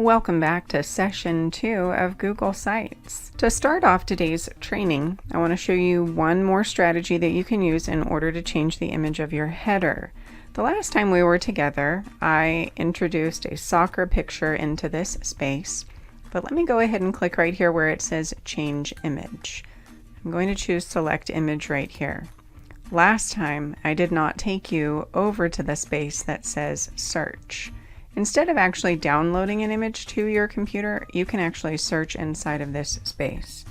Welcome back to Session 2 of Google Sites. To start off today's training, I want to show you one more strategy that you can use in order to change the image of your header. The last time we were together, I introduced a soccer picture into this space, but let me go ahead and click right here where it says Change Image. I'm going to choose Select Image right here. Last time, I did not take you over to the space that says Search. Instead of actually downloading an image to your computer, you can actually search inside of this space.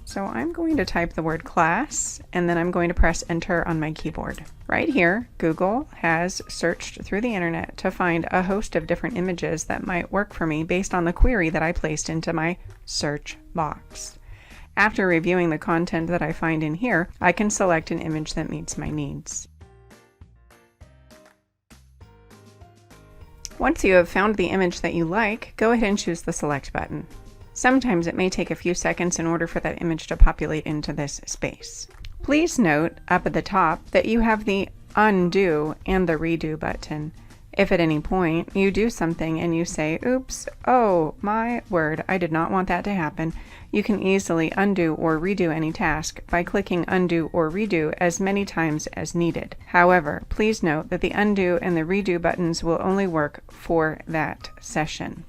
So I'm going to type the word class, and then I'm going to press enter on my keyboard. Right here, Google has searched through the internet to find a host of different images that might work for me based on the query that I placed into my search box. After reviewing the content that I find in here, I can select an image that meets my needs. Once you have found the image that you like, go ahead and choose the Select button. Sometimes it may take a few seconds in order for that image to populate into this space. Please note up at the top that you have the Undo and the Redo button. If at any point you do something and you say, oops, oh my word, I did not want that to happen, you can easily undo or redo any task by clicking Undo or Redo as many times as needed. However, please note that the Undo and the Redo buttons will only work for that session.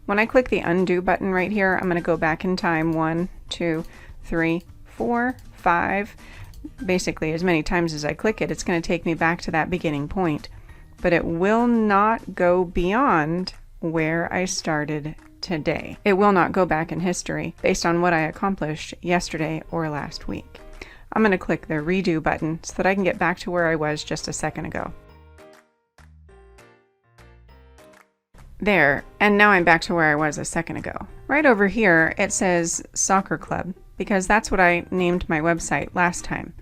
When I click the Undo button right here, I'm going to go back in time 1, 2, 3, 4, 5. Basically, as many times as I click it, it's going to take me back to that beginning point. But it will not go beyond where I started today. It will not go back in history based on what I accomplished yesterday or last week. I'm going to click the Redo button so that I can get back to where I was just a second ago. There, and now I'm back to where I was a second ago. Right over here it says Soccer Club because that's what I named my website last time.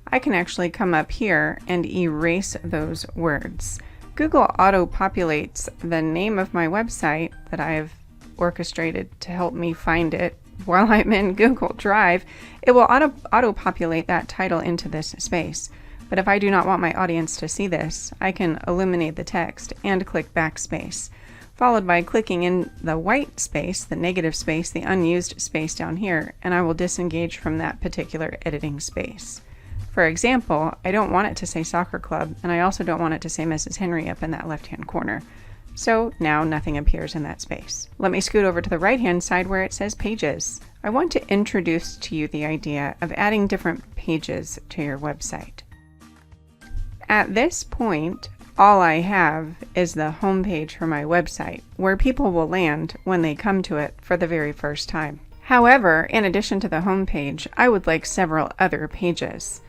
I can actually come up here and erase those words. Google auto-populates the name of my website that I've orchestrated to help me find it while I'm in Google Drive. It will auto-populate that title into this space. But if I do not want my audience to see this, I can illuminate the text and click backspace, followed by clicking in the white space, the negative space, the unused space down here, and I will disengage from that particular editing space. For example, I don't want it to say Soccer Club, and I also don't want it to say Mrs. Henry up in that left-hand corner. So now nothing appears in that space. Let me scoot over to the right-hand side where it says Pages. I want to introduce to you the idea of adding different pages to your website. At this point, all I have is the home page for my website, where people will land when they come to it for the very first time. However, in addition to the home page, I would like several other pages.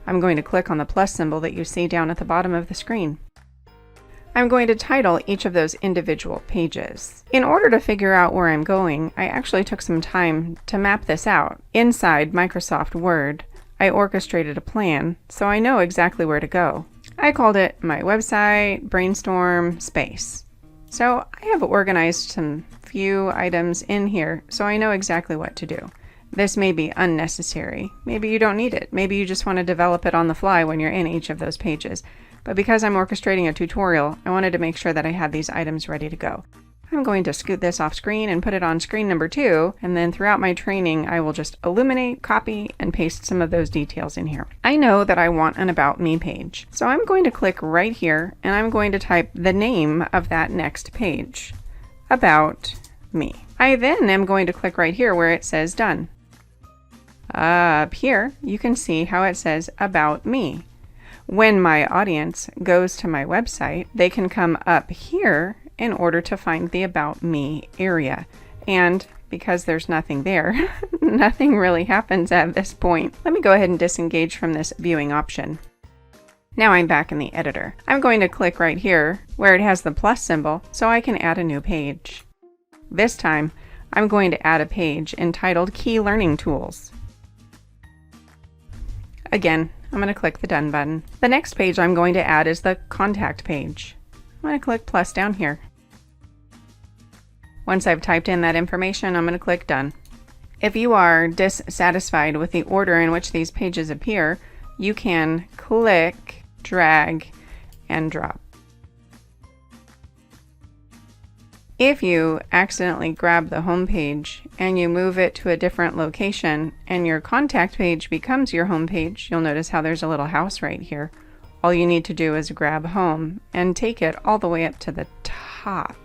I'm going to click on the plus symbol that you see down at the bottom of the screen. I'm going to title each of those individual pages. In order to figure out where I'm going, I actually took some time to map this out. Inside Microsoft Word, I orchestrated a plan so I know exactly where to go. I called it My Website Brainstorm Space. So I have organized some few items in here so I know exactly what to do. This may be unnecessary. Maybe you don't need it. Maybe you just want to develop it on the fly when you're in each of those pages. But because I'm orchestrating a tutorial, I wanted to make sure that I had these items ready to go. I'm going to scoot this off screen and put it on screen number 2, and then throughout my training I will just illuminate, copy, and paste some of those details in here. I know that I want an About Me page, so I'm going to click right here and I'm going to type the name of that next page, About Me. I then am going to click right here where it says Done. Up here you can see how it says About Me. When my audience goes to my website, they can come up here in order to find the About Me area. And because there's nothing there, nothing really happens at this point. Let me go ahead and disengage from this viewing option. Now I'm back in the editor. I'm going to click right here where it has the plus symbol so I can add a new page. This time, I'm going to add a page entitled Key Learning Tools. Again, I'm going to click the Done button. The next page I'm going to add is the Contact page. I'm going to click plus down here. Once I've typed in that information, I'm going to click Done. If you are dissatisfied with the order in which these pages appear, you can click, drag, and drop. If you accidentally grab the home page and you move it to a different location and your contact page becomes your home page, you'll notice how there's a little house right here. All you need to do is grab home and take it all the way up to the top.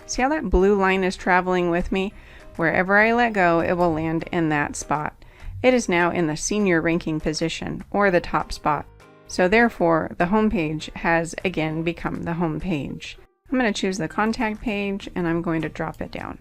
See how that blue line is traveling with me? Wherever I let go, it will land in that spot. It is now in the senior ranking position, or the top spot. So therefore, the home page has again become the home page. I'm going to choose the contact page and I'm going to drop it down.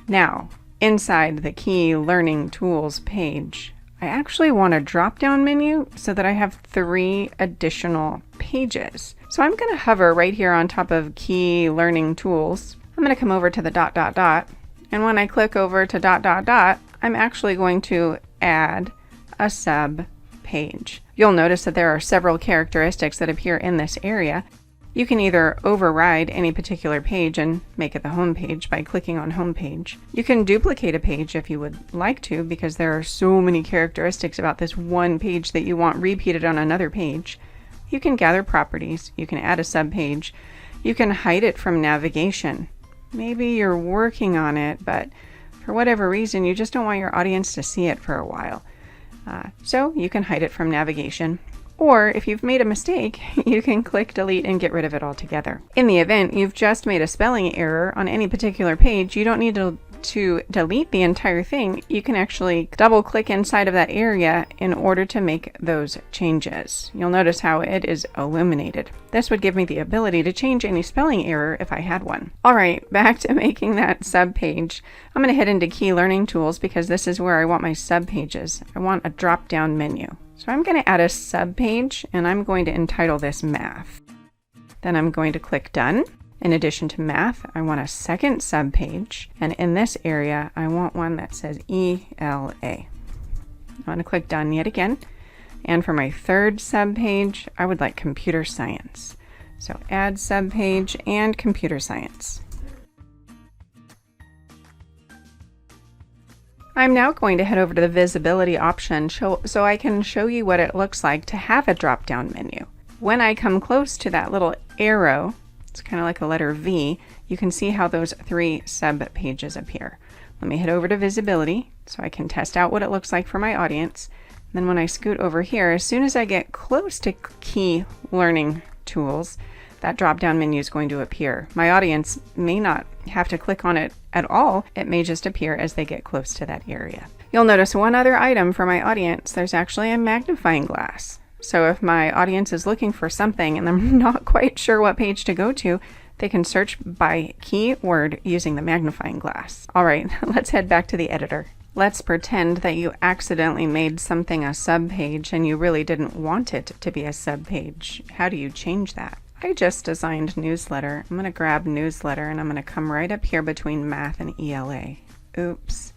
Now, inside the Key Learning Tools page, I actually want a drop-down menu so that I have 3 additional pages. So I'm going to hover right here on top of Key Learning Tools. I'm going to come over to the ... And when I click over to ... I'm actually going to add a sub page. You'll notice that there are several characteristics that appear in this area. You can either override any particular page and make it the home page by clicking on home page. You can duplicate a page if you would like to, because there are so many characteristics about this one page that you want repeated on another page. You can gather properties. You can add a sub page. You can hide it from navigation. Maybe you're working on it, but for whatever reason, you just don't want your audience to see it for a while. So you can hide it from navigation. Or if you've made a mistake, you can click delete and get rid of it altogether. In the event you've just made a spelling error on any particular page, you don't need to delete the entire thing. You can actually double click inside of that area in order to make those changes. You'll notice how it is illuminated. This would give me the ability to change any spelling error if I had one. All right, back to making that sub page. I'm going to head into Key Learning Tools because this is where I want my sub pages. I want a drop-down menu. So I'm going to add a sub page and I'm going to entitle this Math. Then I'm going to click Done. In addition to Math, I want a second sub page, and in this area I want one that says ELA. I'm going to click Done yet again, and for my third sub page I would like Computer Science. So add sub page and Computer Science. I'm now going to head over to the visibility option so I can show you what it looks like to have a drop-down menu. When I come close to that little arrow, it's kind of like a letter V, you can see how those 3 sub pages appear. Let me head over to visibility so I can test out what it looks like for my audience. And then when I scoot over here, as soon as I get close to Key Learning Tools, that drop-down menu is going to appear. My audience may not have to click on it at all. It may just appear as they get close to that area. You'll notice one other item for my audience. There's actually a magnifying glass. So if my audience is looking for something and I'm not quite sure what page to go to, they can search by keyword using the magnifying glass. All right, let's head back to the editor. Let's pretend that you accidentally made something a subpage and you really didn't want it to be a subpage. How do you change that? I just designed newsletter. I'm going to grab newsletter and I'm going to come right up here between Math and ELA. Oops.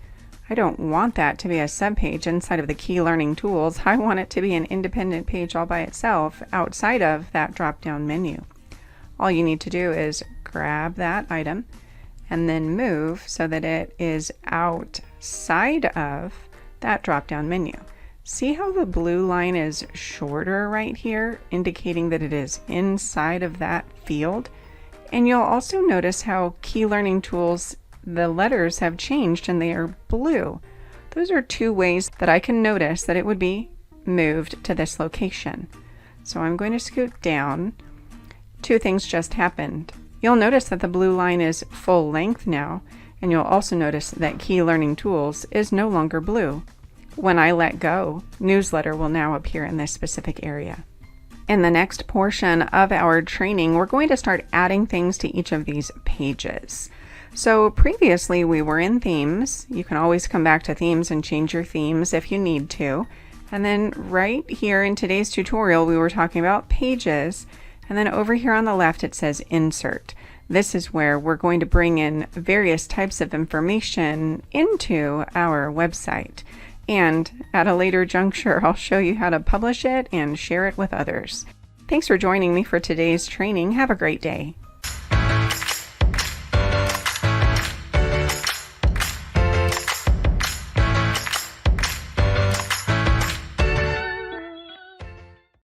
I don't want that to be a subpage inside of the Key Learning Tools. I want it to be an independent page all by itself outside of that drop-down menu. All you need to do is grab that item and then move so that it is outside of that drop-down menu. See how the blue line is shorter right here, indicating that it is inside of that field? And you'll also notice how Key Learning Tools, the letters have changed and they are blue. Those are 2 ways that I can notice that it would be moved to this location. So I'm going to scoot down. 2 things just happened. You'll notice that the blue line is full length now, and you'll also notice that Key Learning Tools is no longer blue. When I let go, newsletter will now appear in this specific area. In the next portion of our training, we're going to start adding things to each of these pages. So previously we were in themes. You can always come back to themes and change your themes if you need to. And then right here in today's tutorial, we were talking about pages. And then over here on the left, it says insert. This is where we're going to bring in various types of information into our website. And at a later juncture, I'll show you how to publish it and share it with others. Thanks for joining me for today's training. Have a great day.